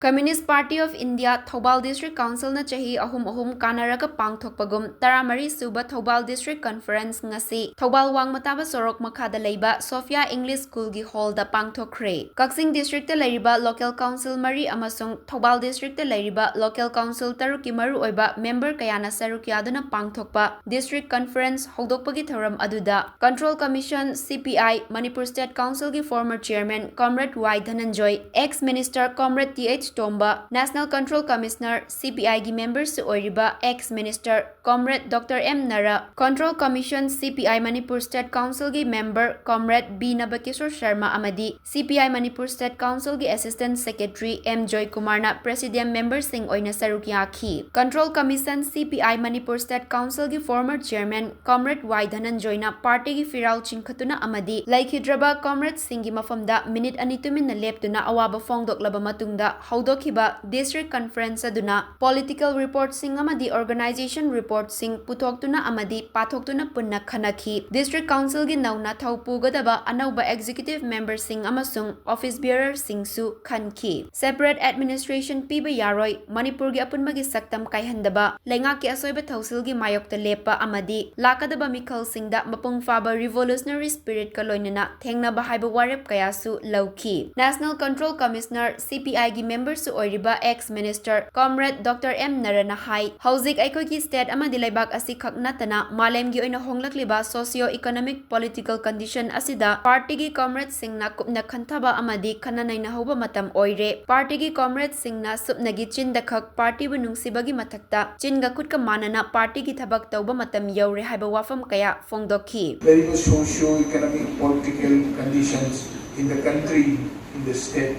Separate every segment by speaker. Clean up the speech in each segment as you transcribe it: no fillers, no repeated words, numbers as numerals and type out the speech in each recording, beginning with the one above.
Speaker 1: Communist Party of India Thoubal District Council na chahi ahum kanaraga pangthokpagum taramari suba Thoubal District Conference ngasi Thoubal wangmataba sorok makhada leiba Sophia English School gi hall da pangthokkhre. Kaksing District ta leiriba Local Council mari amasung Thoubal District ta leiriba Local Council taruki maru oiba member kayana sarukyaduna pangthokpa District Conference hogdokpagi thoram aduda Control Commission CPI Manipur State Council gi former chairman Comrade Y Dhananjoy, ex-minister Comrade TH Tomba, National Control Commissioner CPI gi members su oiriba ex-minister Comrade Dr. M Nara, Control Commission CPI Manipur State Council gi member Comrade B Nabakishore Sharma amadi CPI Manipur State Council gi Assistant Secretary M Joy Kumar na President member sing oina sarukyakhi. Control Commission CPI Manipur State Council gi former chairman Comrade Y Dhananjoy na party gi firal chingkhatuna amadi laikhidraba Comrade Singh gi mafamda minute ani tumin na leptuna awaba fongdoklaba matungda haudokiba District Conference aduna political report sing amadi organization report sing putoktuna amadi pathoktuna punna khanaki. District Council gi nauna thaupugadaba anauba executive member sing amasung office bearer sing su khanki. Separate administration piba yaroi Manipur gi apunma gi saktam kaihandaba lengak ki asoiba thausil gi mayokta lepa amadi lakadaba mikhal singda mapung faba revolutionary spirit ka loinana thengnaba haiba warep kayasu lauki. National Control Commissioner CPI gi member su oiriba ex-minister Comrade Dr. M Narana hai hauzik aikoi ki state amadi laibak asi khaknatana malem gi oina honglakliba socio-economic political condition asida party gi Comrade Singna kupna khanthaba amadi khananai na hoba matam oire party gi Comrade Singna supnagi chinda khak party bu nungsibagi mathakta chinga kutka manana party gi thabak tauba matam yaure haiba wafam kaya fongdokhi.
Speaker 2: Very much socio-economic political conditions in the country, in the state,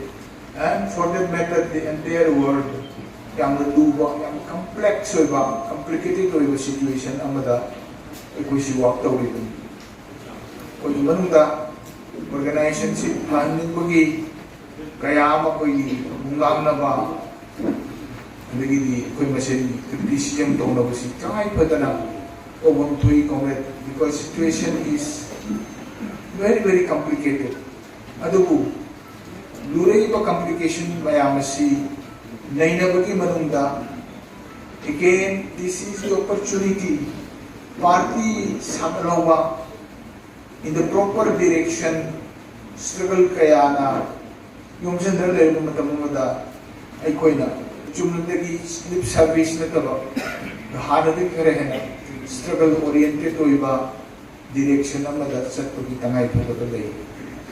Speaker 2: and for that matter, the entire world. Yang complex complicated situation amada ikusi wak tawin. Kung manunda organization si planning bagi kaya makoy mungang na ba lagi di koy masin decision to na basi kaya pa na obong tuwi comment because situation is very complicated. Adugo luray pa complication mayamasi nainabagi manunda. Again, this is the opportunity party samalawa in the proper direction struggle kaya na yung general level matamumada ay koy na chumnandagi lip service na taba hanadig karehan struggle oriented o iba direction na madat sa pagitangay po